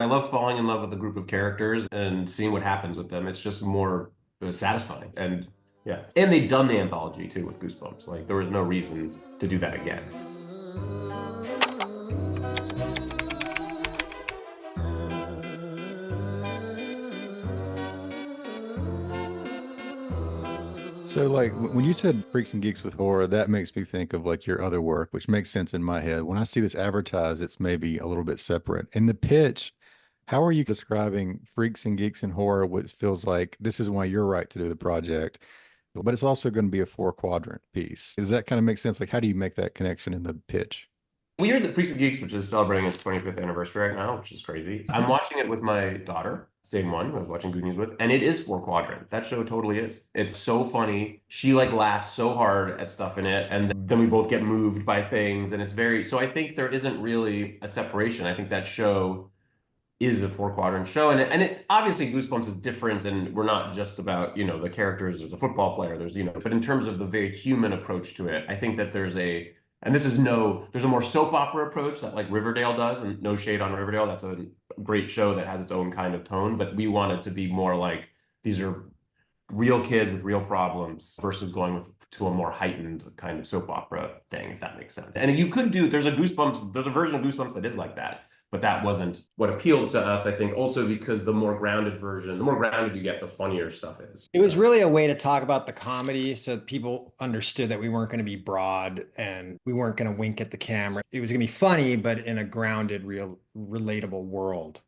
I love falling in love with a group of characters and seeing what happens with them. It's just more satisfying. And yeah. And they've done the anthology too with Goosebumps. Like there was no reason to do that again. So, like, when you said Freaks and Geeks with Horror, that makes me think of like your other work, which makes sense in my head. When I see this advertised, it's maybe a little bit separate. In the pitch, how are you describing Freaks and Geeks and Horror, which feels like this is why you're right to do the project, but it's also going to be a four quadrant piece? Does that kind of make sense? Like, how do you make that connection in the pitch? We are the Freaks and Geeks, which is celebrating its 25th anniversary right now, which is crazy. I'm watching it with my daughter, same one who I was watching Good News with, and it is four quadrant. That show totally is. It's so funny. She like laughs so hard at stuff in it, and then we both get moved by things, and it's very. So I think there isn't really a separation. I think that show is a four quadrant show, and it's obviously Goosebumps is different, and we're not just about the characters. There's a football player. But in terms of the very human approach to it, I think that and this is no, there's a more soap opera approach that like Riverdale does, and no shade on Riverdale. That's a great show that has its own kind of tone, but we want it to be more like these are real kids with real problems versus going with to a more heightened kind of soap opera thing, if that makes sense. And you could do, there's a version of Goosebumps that is like that, but that wasn't what appealed to us, I think, also because the more grounded you get, the funnier stuff is. It was really a way to talk about the comedy so people understood that we weren't going to be broad and we weren't going to wink at the camera. It was going to be funny, but in a grounded, real, relatable world.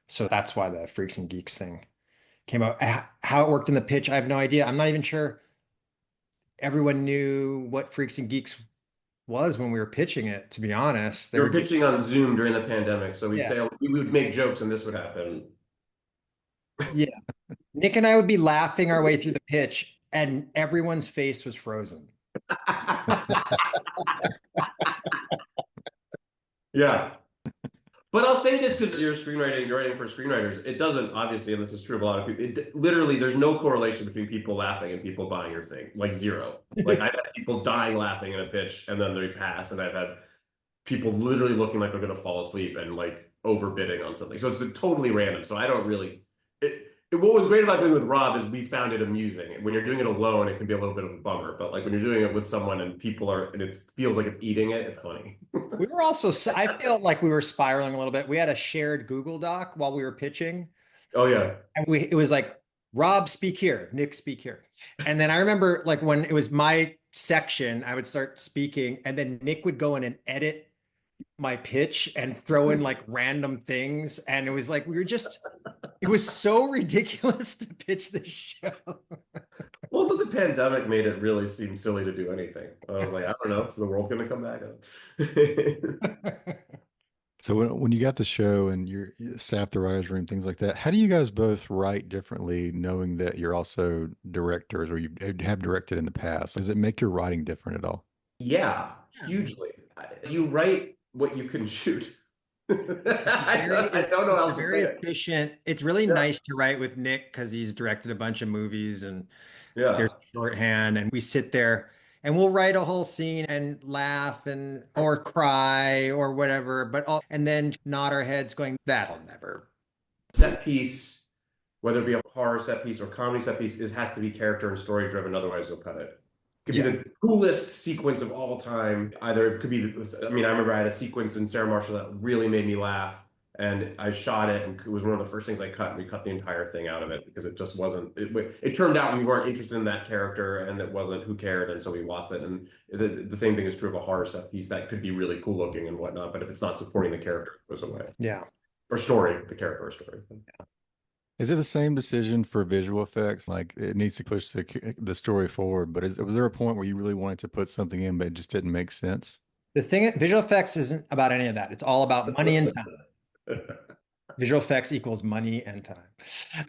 So that's why the Freaks and Geeks thing came out. How it worked in the pitch, I have no idea. I'm not even sure everyone knew what Freaks and Geeks was when we were pitching it, to be honest. They We were were just, pitching on Zoom during the pandemic, so we'd yeah, say we would make jokes and this would happen. yeah. Nick and I would be laughing our way through the pitch, and everyone's face was frozen. Yeah. But I'll say this because you're writing for screenwriters. It doesn't, obviously, and this is true of a lot of people. Literally, there's no correlation between people laughing and people buying your thing, like zero. Like I've had people dying laughing in a pitch and then they pass, and I've had people literally looking like they're going to fall asleep and like overbidding on something. So it's totally random. So I don't really. What was great about doing it with Rob is we found it amusing. When you're doing it alone, it can be a little bit of a bummer. But like when you're doing it with someone and and it feels like it's eating it, it's funny. We were also, I felt like we were spiraling a little bit. We had a shared Google Doc while we were pitching, Oh yeah. and it was like, Rob, speak here, Nick, speak here. And then I remember like when it was my section, I would start speaking, and then Nick would go in and edit my pitch and throw in like random things. And it was like, it was so ridiculous to pitch this show. Also, the pandemic made it really seem silly to do anything. I was like, I don't know, is the world going to come back up? So when you got the show and you staff the writers' room, things like that, how do you guys both write differently, knowing that you're also directors or you have directed in the past? Does it make your writing different at all? Yeah, hugely. You write what you can shoot. I don't know how else to Very say it. efficient. It's really Yeah, nice to write with Nick because he's directed a bunch of movies and there's yeah. shorthand, and we sit there and we'll write a whole scene and laugh and or cry or whatever, and then nod our heads going, that'll never. Set piece, whether it be a horror set piece or comedy set piece, has to be character and story driven. Otherwise, you'll cut it. Could be Yeah. the coolest sequence of all time. Either it could be, I mean, I remember I had a sequence in Sarah Marshall that really made me laugh, and I shot it, and it was one of the first things I cut. And we cut the entire thing out of it because it just wasn't. It turned out we weren't interested in that character, and it wasn't who cared, and so we lost it. And the same thing is true of a horror set piece that could be really cool looking and whatnot, but if it's not supporting the character, it goes away. Yeah. Or story, the character or story. Is it the same decision for visual effects? Like it needs to push the story forward, but was there a point where you really wanted to put something in, but it just didn't make sense? The thing, visual effects isn't about any of that. It's all about money and time. Visual effects equals money and time.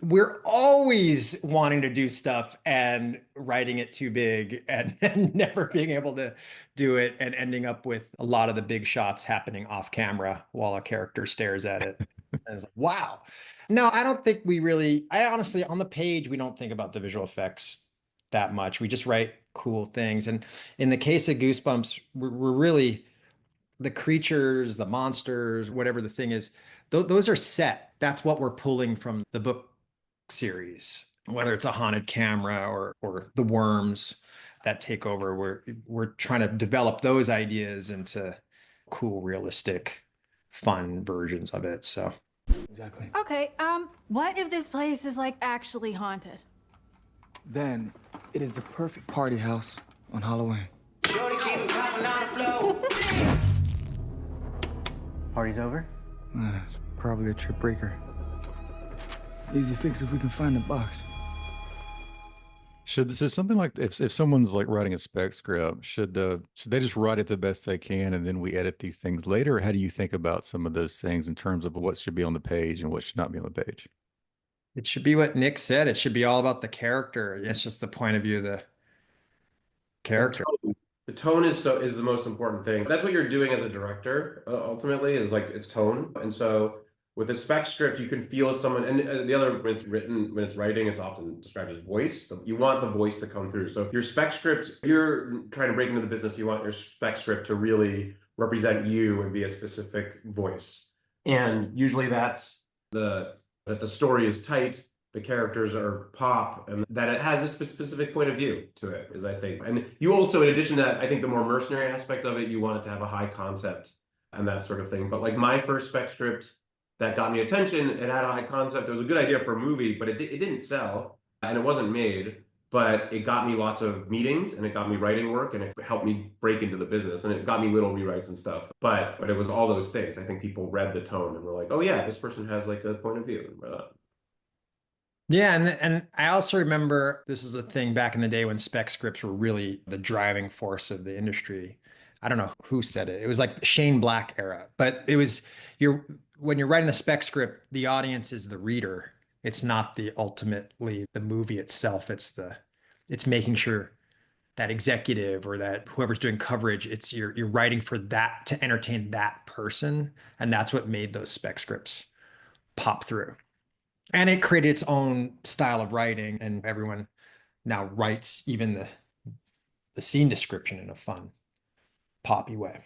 We're always wanting to do stuff and writing it too big and never being able to do it and ending up with a lot of the big shots happening off camera while a character stares at it. And it's like, wow. No, I don't think I honestly, on the page, we don't think about the visual effects that much. We just write cool things. And in the case of Goosebumps, we're really the creatures, the monsters, whatever the thing is, those are set. That's what we're pulling from the book series, whether it's a haunted camera or the worms that take over. We're trying to develop those ideas into cool, realistic, fun versions of it. So Exactly. Okay, what if this place is like actually haunted? Then it is the perfect party house on Halloween. Party's over? It's probably a trip breaker. Easy fix if we can find the box. Should this is something like if someone's like writing a spec script, should they just write it the best they can and then we edit these things later? Or how do you think about some of those things in terms of what should be on the page and what should not be on the page? it should be what Nick said. It should be all about the character. It's just the point of view of the character. The tone is the most important thing. That's what you're doing as a director, ultimately, is like it's tone. And so with a spec script, you can feel if someone, and the other, when it's written, when it's writing, it's often described as voice. So you want the voice to come through. So if your spec script, if you're trying to break into the business, you want your spec script to really represent you and be a specific voice. And usually that's that the story is tight, the characters are pop, and that it has a specific point of view to it, is I think. And you also, in addition to that, I think the more mercenary aspect of it, you want it to have a high concept and that sort of thing. But like my first spec script that got me attention, it had a high concept. It was a good idea for a movie, but it didn't sell and it wasn't made. But it got me lots of meetings and it got me writing work and it helped me break into the business and it got me little rewrites and stuff. But it was all those things. I think people read the tone and were like, oh yeah, this person has like a point of view. Yeah, and I also remember this is a thing back in the day when spec scripts were really the driving force of the industry. I don't know who said it. It was like Shane Black era, but it was when you're writing the spec script, the audience is the reader. It's not ultimately the movie itself. It's making sure that executive or that whoever's doing coverage, you're writing for that to entertain that person, and that's what made those spec scripts pop through. And it created its own style of writing, and everyone now writes even the scene description in a fun, poppy way.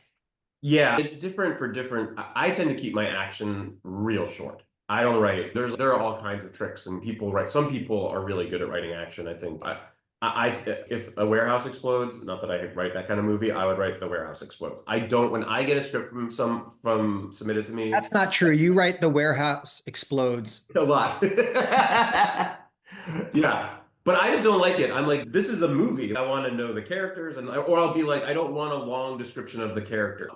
Yeah, it's different for different. I tend to keep my action real short. I don't write. There are all kinds of tricks, and people write. Some people are really good at writing action. I think. If a warehouse explodes, not that I write that kind of movie, I would write The Warehouse Explodes. I don't. When I get a script from submitted to me, That's not true. You write The Warehouse Explodes a lot. Yeah. But I just don't like it. I'm like, this is a movie. I want to know the characters, or I'll be like, I don't want a long description of the character.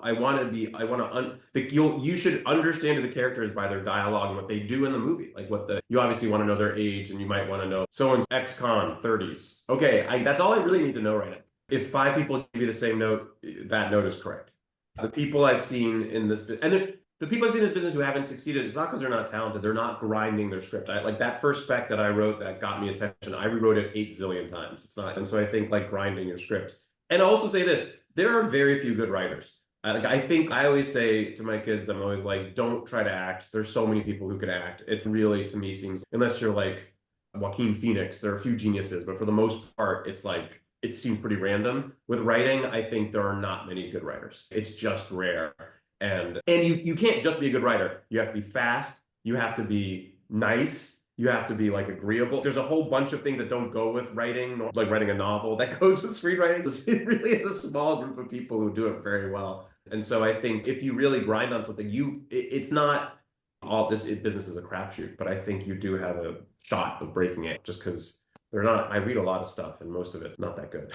You should understand who the character is by their dialogue and what they do in the movie. Like you obviously want to know their age, and you might want to know someone's ex-con 30s. Okay, that's all I really need to know right now. If 5 people give you the same note, that note is correct. The people I've seen in this, and the people I've seen in this business who haven't succeeded, it's not because they're not talented. They're not grinding their script. Like that first spec that I wrote that got me attention, I rewrote it 8 zillion times. It's not. And so I think like grinding your script. And I'll also say this, there are very few good writers. I think I always say to my kids, I'm always like, don't try to act. There's so many people who could act. It's really, to me, seems, unless you're like Joaquin Phoenix, there are a few geniuses, but for the most part, it's like, it seems pretty random. With writing, I think there are not many good writers. It's just rare. And you can't just be a good writer. You have to be fast. You have to be nice. You have to be like agreeable. There's a whole bunch of things that don't go with writing, like writing a novel that goes with screenwriting. It really is a small group of people who do it very well. And so I think if you really grind on something, it's not all this business is a crapshoot, but I think you do have a shot of breaking it just because I read a lot of stuff and most of it's not that good.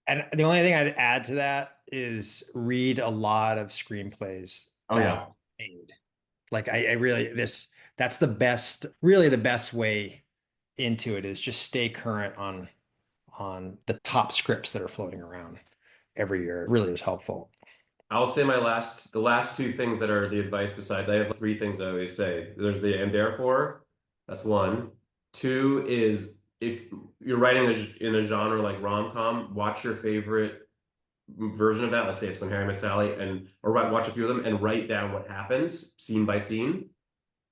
And the only thing I'd add to that is read a lot of screenplays. Oh yeah. Made. Like I really that's the best, really the best way into it is just stay current on the top scripts that are floating around every year. It really is helpful. I'll say the last 2 things that are the advice besides I have 3 things I always say. There's the and therefore, that's 1. 2 is if you're writing in a genre like rom-com, watch your favorite version of that. Let's say it's When Harry Met Sally, or watch a few of them and write down what happens scene by scene,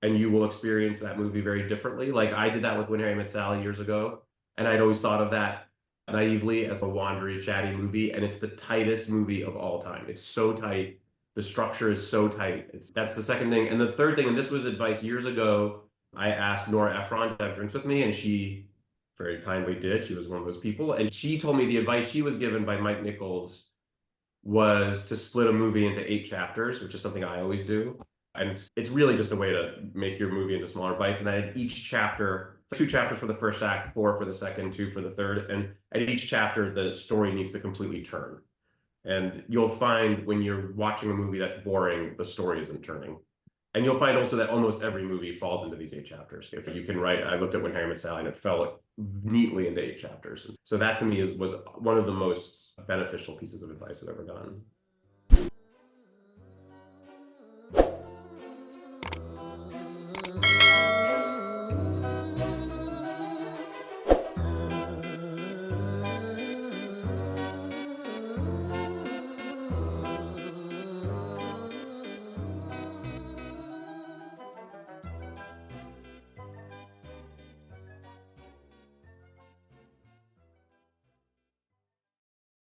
and you will experience that movie very differently. Like I did that with When Harry Met Sally years ago, and I'd always thought of that naively as a wandery, chatty movie, and it's the tightest movie of all time. It's so tight. The structure is so tight. That's the second thing. And the third thing, and this was advice years ago, I asked Nora Ephron to have drinks with me, and she very kindly did. She was one of those people. And she told me the advice she was given by Mike Nichols was to split a movie into 8 chapters, which is something I always do. And it's really just a way to make your movie into smaller bites. And at each chapter, 2 chapters for the first act, 4 for the second, 2 for the third. And at each chapter, the story needs to completely turn. And you'll find when you're watching a movie that's boring, the story isn't turning. And you'll find also that almost every movie falls into these 8 chapters. If you can write, I looked at When Harry Met Sally and it fell neatly into 8 chapters. So that to me was one of the most beneficial pieces of advice I've ever gotten.